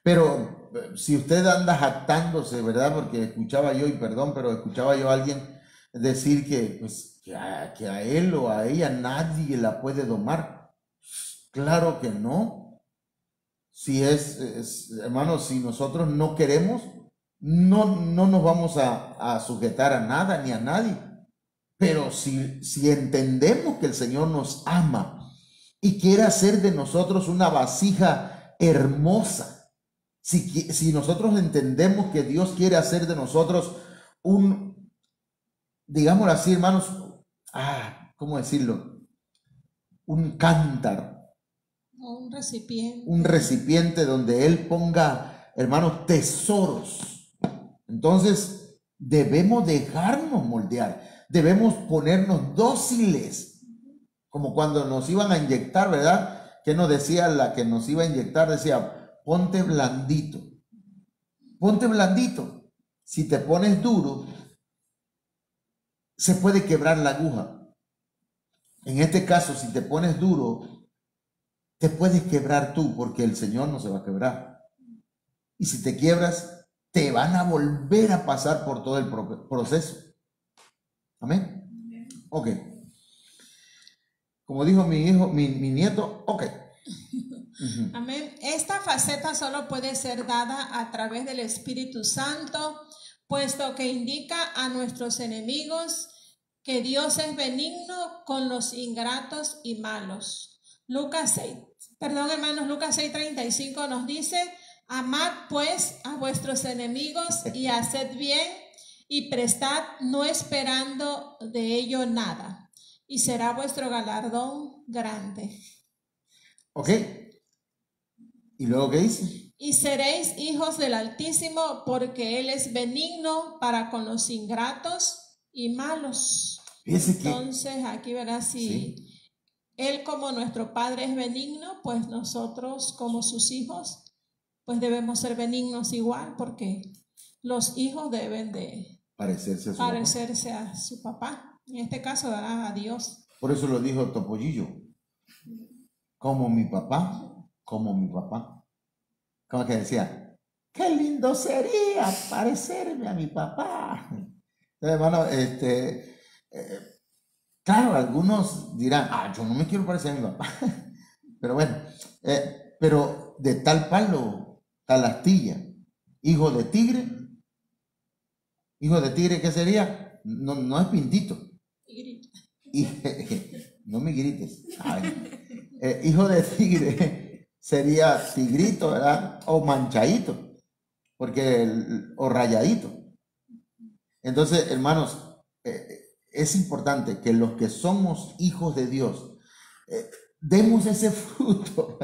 A: Pero si usted anda jactándose, ¿verdad? Porque escuchaba yo, y perdón, pero escuchaba yo a alguien decir que, pues, que a él o a ella nadie la puede domar. Claro que no. Si hermanos, si nosotros no queremos, no nos vamos a sujetar a nada ni a nadie. Pero si entendemos que el Señor nos ama y quiere hacer de nosotros una vasija hermosa, si nosotros entendemos que Dios quiere hacer de nosotros digámoslo así, hermanos, ¿cómo decirlo? Un cántaro. Un recipiente donde Él ponga, hermanos, tesoros. Entonces, debemos dejarnos moldear. Debemos ponernos dóciles. Como cuando nos iban a inyectar, ¿verdad? ¿Qué nos decía la que nos iba a inyectar? Decía, ponte blandito. Ponte blandito. Si te pones duro, se puede quebrar la aguja. En este caso, si te pones duro, te puedes quebrar tú, porque el Señor no se va a quebrar. Y si te quiebras, te van a volver a pasar por todo el proceso. Amén. Ok. Como dijo mi hijo, mi nieto, ok.
B: Amén. Esta faceta solo puede ser dada a través del Espíritu Santo, puesto que indica a nuestros enemigos que Dios es benigno con los ingratos y malos. Lucas 6:35 nos dice, amad pues a vuestros enemigos y haced bien y prestad no esperando de ello nada, y será vuestro galardón grande.
A: Ok. ¿Y luego qué dice?
B: Y seréis hijos del Altísimo, porque Él es benigno para con los ingratos y malos. Entonces aquí verás si Él como nuestro Padre es benigno, pues nosotros como sus hijos pues debemos ser benignos igual, porque los hijos deben de parecerse a su papá. En este caso dará a Dios.
A: Por eso lo dijo Topollillo, como mi papá. Como que decía, qué lindo sería parecerme a mi papá. Hermano, claro, algunos dirán, yo no me quiero parecer a mi papá. Pero bueno, pero de tal palo, tal astilla. Hijo de tigre, ¿qué sería? No es pintito. No me grites. Hijo de tigre sería tigrito, ¿verdad? O manchadito, o rayadito. Entonces, hermanos, es importante que los que somos hijos de Dios demos ese fruto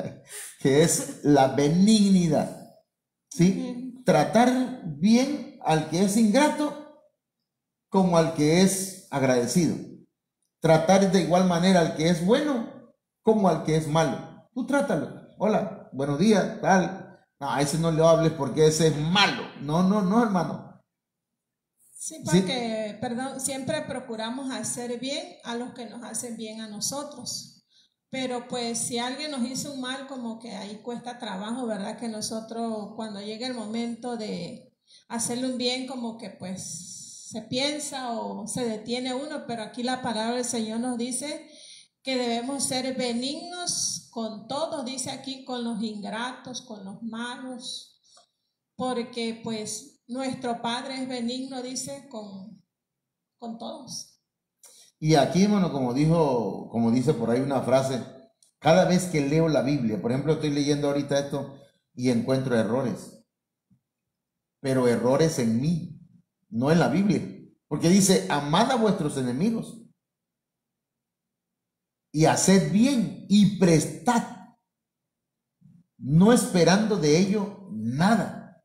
A: que es la benignidad, ¿sí? Tratar bien al que es ingrato como al que es agradecido. Tratar de igual manera al que es bueno como al que es malo. Tú trátalo. Hola, buenos días, tal. No, a ese no le hables porque ese es malo. No, hermano.
B: Sí, porque, siempre procuramos hacer bien a los que nos hacen bien a nosotros. Pero pues si alguien nos hizo un mal, como que ahí cuesta trabajo, ¿verdad? Que nosotros cuando llegue el momento de hacerle un bien, como que pues se piensa o se detiene uno, pero aquí la palabra del Señor nos dice que debemos ser benignos con todos, dice aquí, con los ingratos, con los malos, porque pues nuestro Padre es benigno, dice, con todos.
A: Y aquí, hermano, como dice por ahí una frase, cada vez que leo la Biblia, por ejemplo, estoy leyendo ahorita esto y encuentro errores, pero errores en mí, no en la Biblia. Porque dice, amad a vuestros enemigos y haced bien y prestad, no esperando de ello nada.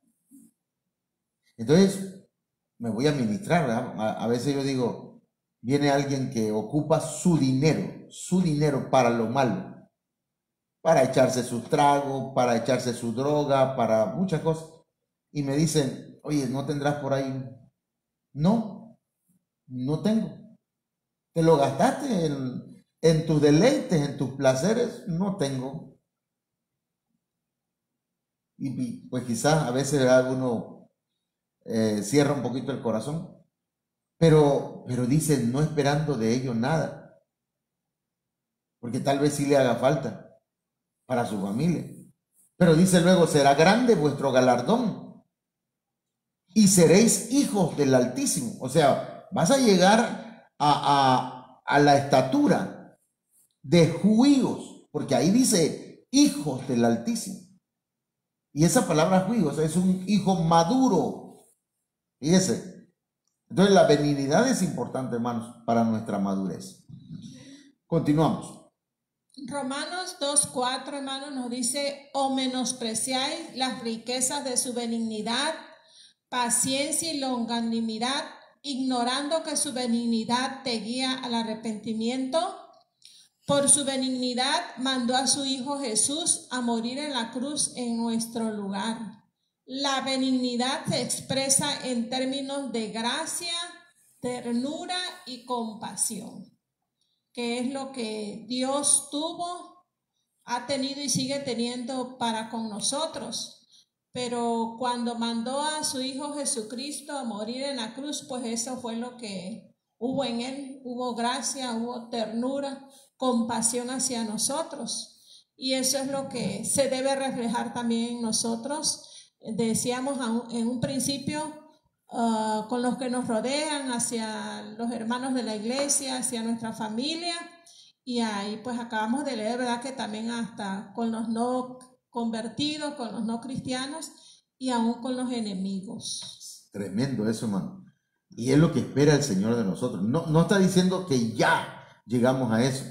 A: Entonces, me voy a ministrar, ¿verdad? A veces yo digo, viene alguien que ocupa su dinero para lo malo, para echarse sus tragos, para echarse su droga, para muchas cosas. Y me dicen, oye, ¿no tendrás por ahí? No, no tengo. ¿Te lo gastaste en tus deleites, en tus placeres? No tengo. Y pues quizás a veces, ¿verdad?, uno cierra un poquito el corazón, pero dice, no esperando de ello nada, porque tal vez sí le haga falta para su familia. Pero dice luego, será grande vuestro galardón y seréis hijos del Altísimo. O sea, vas a llegar a la estatura de judíos, porque ahí dice hijos del Altísimo. Y esa palabra judíos es un hijo maduro. Fíjese. Entonces la benignidad es importante, hermanos, para nuestra madurez. Continuamos.
B: Romanos 2:4, hermanos, nos dice, o menospreciáis las riquezas de su benignidad, paciencia y longanimidad, ignorando que su benignidad te guía al arrepentimiento. Por su benignidad mandó a su Hijo Jesús a morir en la cruz en nuestro lugar. La benignidad se expresa en términos de gracia, ternura y compasión, que es lo que Dios tuvo, ha tenido y sigue teniendo para con nosotros. Pero cuando mandó a su Hijo Jesucristo a morir en la cruz, pues eso fue lo que hubo en él. Hubo gracia, hubo ternura, compasión hacia nosotros. Y eso es lo que se debe reflejar también en nosotros. Decíamos en un principio, con los que nos rodean, hacia los hermanos de la iglesia, hacia nuestra familia. Y ahí pues acabamos de leer, ¿verdad?, que también hasta con los no convertidos, con los no cristianos y aún con los enemigos.
A: Tremendo eso, hermano. Y es lo que espera el Señor de nosotros. No está diciendo que ya llegamos a eso,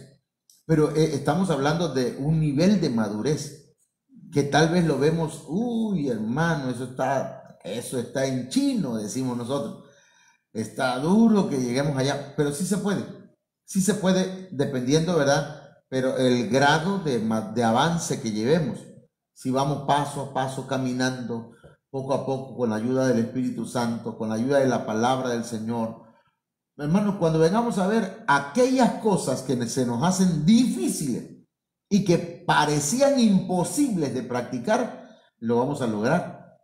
A: pero estamos hablando de un nivel de madurez que tal vez lo vemos, uy, hermano, eso está en chino, decimos nosotros. Está duro que lleguemos allá, pero sí se puede, dependiendo, ¿verdad? Pero el grado de avance que llevemos, si vamos paso a paso caminando, poco a poco, con la ayuda del Espíritu Santo, con la ayuda de la palabra del Señor. Hermanos, cuando vengamos a ver aquellas cosas que se nos hacen difíciles y que parecían imposibles de practicar, lo vamos a lograr.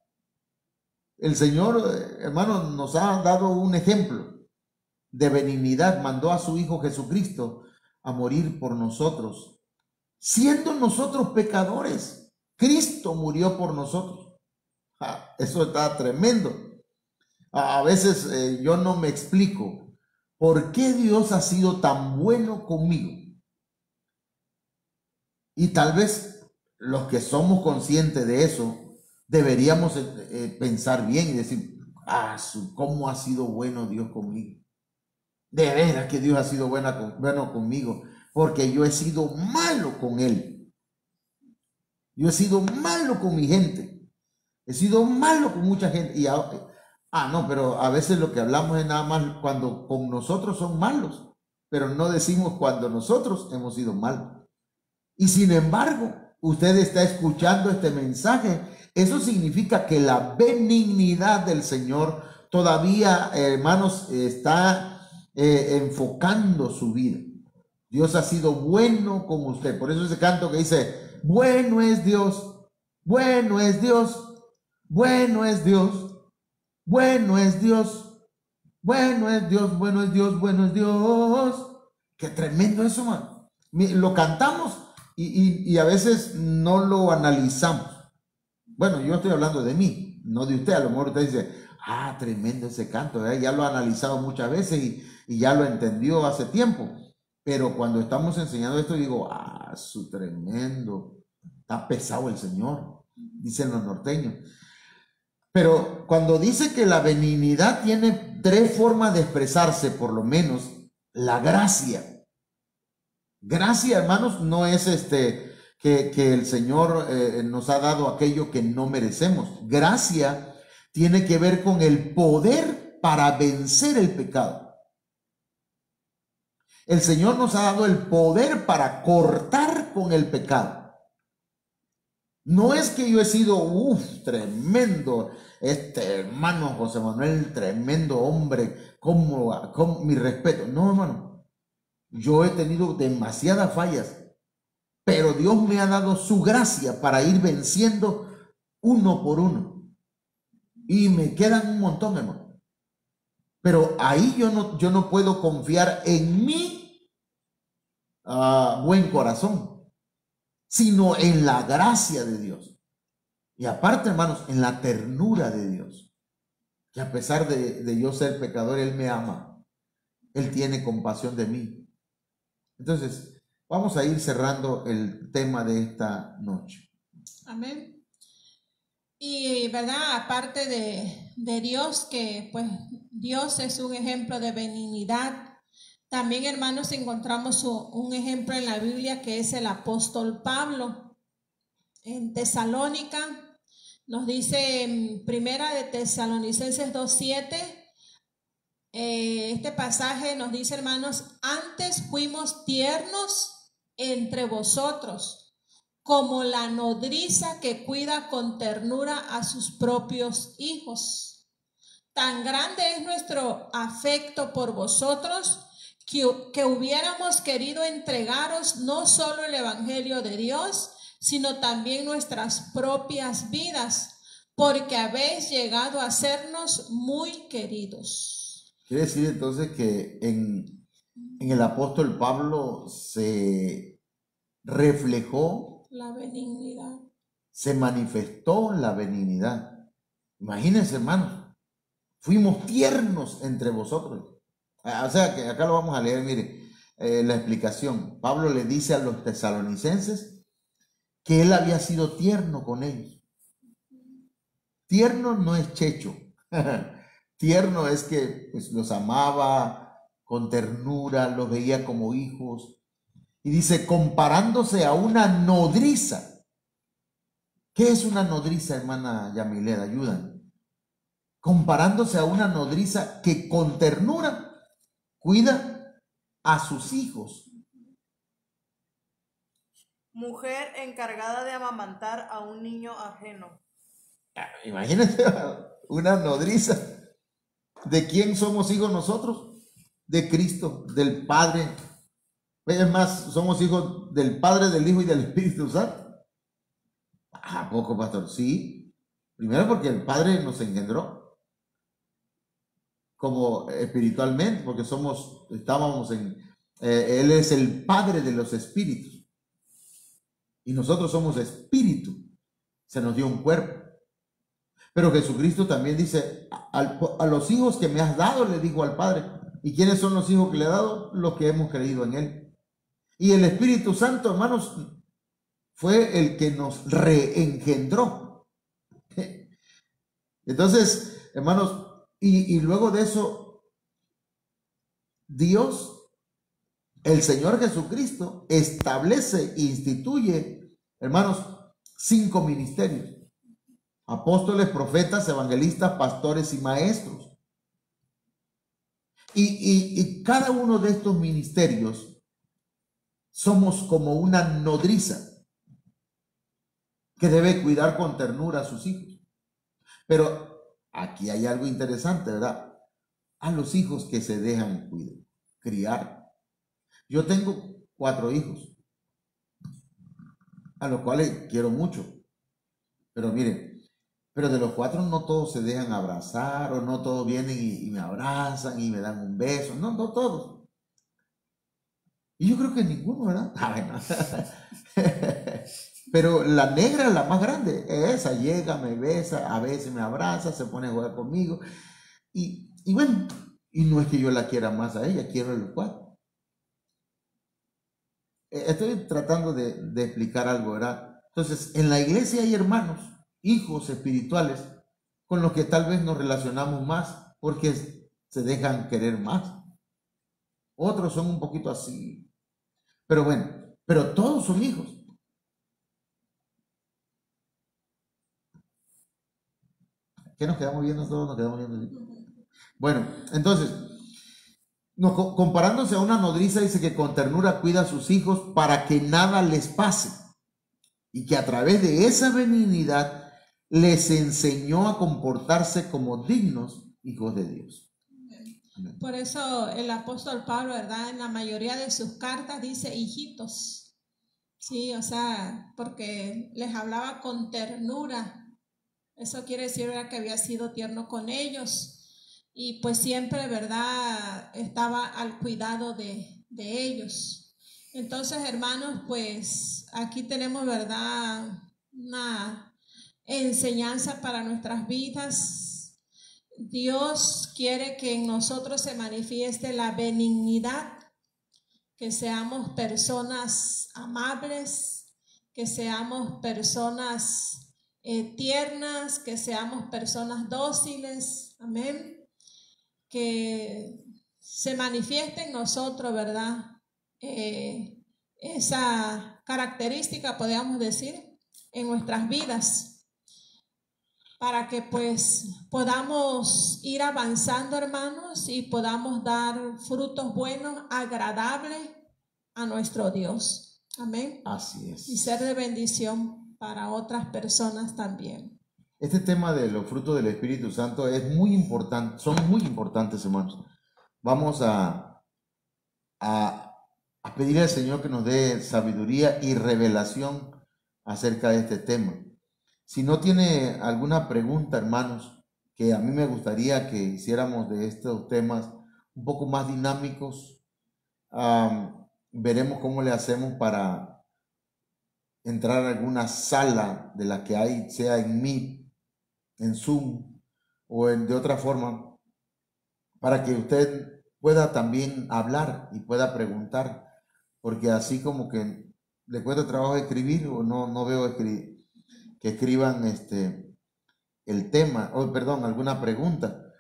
A: El Señor, hermanos, nos ha dado un ejemplo de benignidad. Mandó a su Hijo Jesucristo a morir por nosotros. Siendo nosotros pecadores, Cristo murió por nosotros. Eso está tremendo. A veces yo no me explico por qué Dios ha sido tan bueno conmigo. Y tal vez los que somos conscientes de eso deberíamos pensar bien y decir, ¿cómo ha sido bueno Dios conmigo? De veras que Dios ha sido bueno conmigo, porque yo he sido malo con Él. Yo he sido malo con mi gente. He sido malo con mucha gente. Y no, pero a veces lo que hablamos es nada más cuando con nosotros son malos, pero no decimos cuando nosotros hemos sido malos. Y sin embargo, usted está escuchando este mensaje. Eso significa que la benignidad del Señor todavía, hermanos, está enfocando su vida. Dios ha sido bueno con usted. Por eso ese canto que dice, bueno es Dios, bueno es Dios, bueno es Dios, bueno es Dios, bueno es Dios, bueno es Dios, bueno es Dios. Qué tremendo eso, man. Lo cantamos y a veces no lo analizamos. Bueno, yo estoy hablando de mí, no de usted. A lo mejor usted dice, tremendo ese canto, ya lo ha analizado muchas veces y ya lo entendió hace tiempo. Pero cuando estamos enseñando esto, digo, su tremendo, está pesado el Señor, dicen los norteños. Pero cuando dice que la benignidad tiene tres formas de expresarse, por lo menos, la gracia. Gracia, hermanos, no es que el Señor nos ha dado aquello que no merecemos. Gracia tiene que ver con el poder para vencer el pecado. El Señor nos ha dado el poder para cortar con el pecado. No es que yo he sido, tremendo, hermano José Manuel, tremendo hombre, como mi respeto. No, hermano, yo he tenido demasiadas fallas, pero Dios me ha dado su gracia para ir venciendo uno por uno. Y me quedan un montón, hermano. Pero ahí yo no puedo confiar en mi buen corazón, sino en la gracia de Dios. Y aparte, hermanos, en la ternura de Dios. Que a pesar de yo ser pecador, Él me ama. Él tiene compasión de mí. Entonces, vamos a ir cerrando el tema de esta noche.
B: Amén. Y verdad, aparte de Dios, que pues Dios es un ejemplo de benignidad. También, hermanos, encontramos un ejemplo en la Biblia que es el apóstol Pablo. En Tesalónica nos dice en Primera de Tesalonicenses 2:7, este pasaje nos dice, hermanos, antes fuimos tiernos entre vosotros, como la nodriza que cuida con ternura a sus propios hijos. Tan grande es nuestro afecto por vosotros que hubiéramos querido entregaros no solo el Evangelio de Dios, sino también nuestras propias vidas, porque habéis llegado a sernos muy queridos.
A: Quiere decir entonces que en el apóstol Pablo se reflejó
B: la benignidad,
A: se manifestó la benignidad. Imagínense, hermanos, fuimos tiernos entre vosotros. O sea, que acá lo vamos a leer, mire, la explicación. Pablo le dice a los tesalonicenses que él había sido tierno con ellos. Tierno no es checho. Tierno es que pues, los amaba con ternura, los veía como hijos. Y dice, comparándose a una nodriza. ¿Qué es una nodriza, hermana Yamileda? Ayúdame. Comparándose a una nodriza que con ternura cuida a sus hijos.
C: Mujer encargada de amamantar a un niño ajeno.
A: Imagínate una nodriza. ¿De quién somos hijos nosotros? De Cristo, del Padre. Es más, somos hijos del Padre, del Hijo y del Espíritu Santo. ¿A poco, pastor? Sí. Primero porque el Padre nos engendró como espiritualmente, porque Él es el Padre de los espíritus. Y nosotros somos espíritu. Se nos dio un cuerpo. Pero Jesucristo también dice, a los hijos que me has dado, le dijo al Padre. ¿Y quiénes son los hijos que le he dado? Los que hemos creído en Él. Y el Espíritu Santo, hermanos, fue el que nos reengendró. Entonces, hermanos, y luego de eso, Dios, el Señor Jesucristo, establece e instituye, hermanos, 5 ministerios. Apóstoles, profetas, evangelistas, pastores y maestros. Y cada uno de estos ministerios somos como una nodriza que debe cuidar con ternura a sus hijos. Pero aquí hay algo interesante, ¿verdad? A los hijos que se dejan criar. Yo tengo 4 hijos, a los cuales quiero mucho. Pero miren, pero de los 4 no todos se dejan abrazar, o no todos vienen y me abrazan y me dan un beso. No, no todos. Y yo creo que ninguno, ¿verdad? Pero la negra, la más grande, esa llega, me besa, a veces me abraza, se pone a jugar conmigo. Y bueno, y no es que yo la quiera más a ella, quiero a los 4. Estoy tratando de explicar algo, ¿verdad? Entonces, en la iglesia hay hermanos, hijos espirituales, con los que tal vez nos relacionamos más, porque se dejan querer más. Otros son un poquito así. Pero bueno, pero todos son hijos. ¿Qué nos quedamos viendo todos? Nos quedamos viendo. Bueno, entonces, comparándose a una nodriza, dice que con ternura cuida a sus hijos para que nada les pase. Y que a través de esa benignidad les enseñó a comportarse como dignos hijos de Dios.
B: Amén. Por eso el apóstol Pablo, ¿verdad? En la mayoría de sus cartas dice hijitos. Sí, o sea, porque les hablaba con ternura. Eso quiere decir, ¿verdad?, que había sido tierno con ellos. Y pues siempre, ¿verdad?, estaba al cuidado de ellos. Entonces, hermanos, pues aquí tenemos, ¿verdad?, una enseñanza para nuestras vidas. Dios quiere que en nosotros se manifieste la benignidad, que seamos personas amables, que seamos personas tiernas, que seamos personas dóciles, amén, que se manifieste en nosotros, ¿verdad?, esa característica, podríamos decir, en nuestras vidas, para que pues podamos ir avanzando, hermanos, y podamos dar frutos buenos, agradables a nuestro Dios, amén.
A: Así es.
B: Y ser de bendición para otras personas también.
A: Este tema de los frutos del Espíritu Santo es muy importante, son muy importantes, hermanos. Vamos a pedirle al Señor que nos dé sabiduría y revelación acerca de este tema. Si no tiene alguna pregunta, hermanos, que a mí me gustaría que hiciéramos de estos temas un poco más dinámicos, veremos cómo le hacemos para entrar a alguna sala de la que hay, sea en Meet, en Zoom o de otra forma, para que usted pueda también hablar y pueda preguntar, porque así como que le cuesta trabajo escribir, o no veo que escriban el tema, o perdón, alguna pregunta.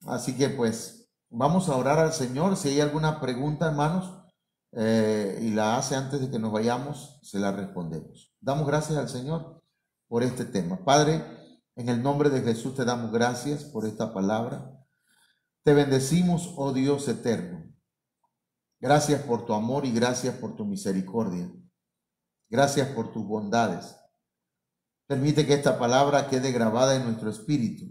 A: Así que pues vamos a orar al Señor. Si hay alguna pregunta, hermanos, y la hace antes de que nos vayamos, se la respondemos. Damos gracias al Señor por este tema. Padre, en el nombre de Jesús te damos gracias por esta palabra. Te bendecimos, oh Dios eterno. Gracias por tu amor y gracias por tu misericordia. Gracias por tus bondades. Permite que esta palabra quede grabada en nuestro espíritu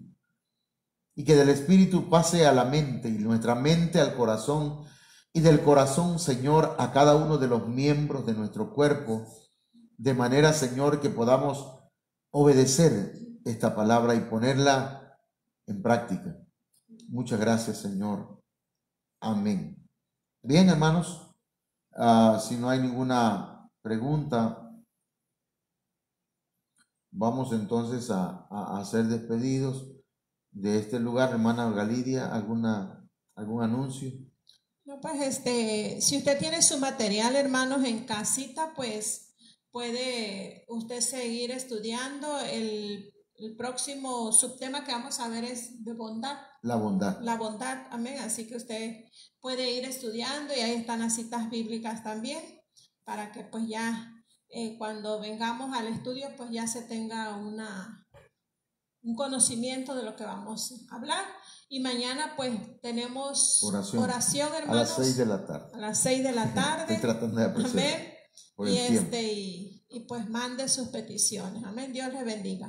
A: y que del espíritu pase a la mente y nuestra mente al corazón y del corazón, Señor, a cada uno de los miembros de nuestro cuerpo, de manera, Señor, que podamos obedecer esta palabra y ponerla en práctica. Muchas gracias, Señor. Amén. Bien, hermanos, si no hay ninguna pregunta, vamos entonces a ser despedidos de este lugar. Hermana Galidia, ¿algún anuncio?
B: No, pues si usted tiene su material, hermanos, en casita, pues puede usted seguir estudiando. El próximo subtema que vamos a ver es de bondad.
A: La bondad.
B: La bondad, amén. Así que usted puede ir estudiando y ahí están las citas bíblicas también, para que pues ya cuando vengamos al estudio pues ya se tenga un conocimiento de lo que vamos a hablar. Y mañana pues tenemos oración, hermanos,
A: a las 6 de la tarde.
B: A las 6 de la tarde.
A: Estoy tratando de apreciar.
B: Amén. Y pues mande sus peticiones. Amén. Dios les bendiga.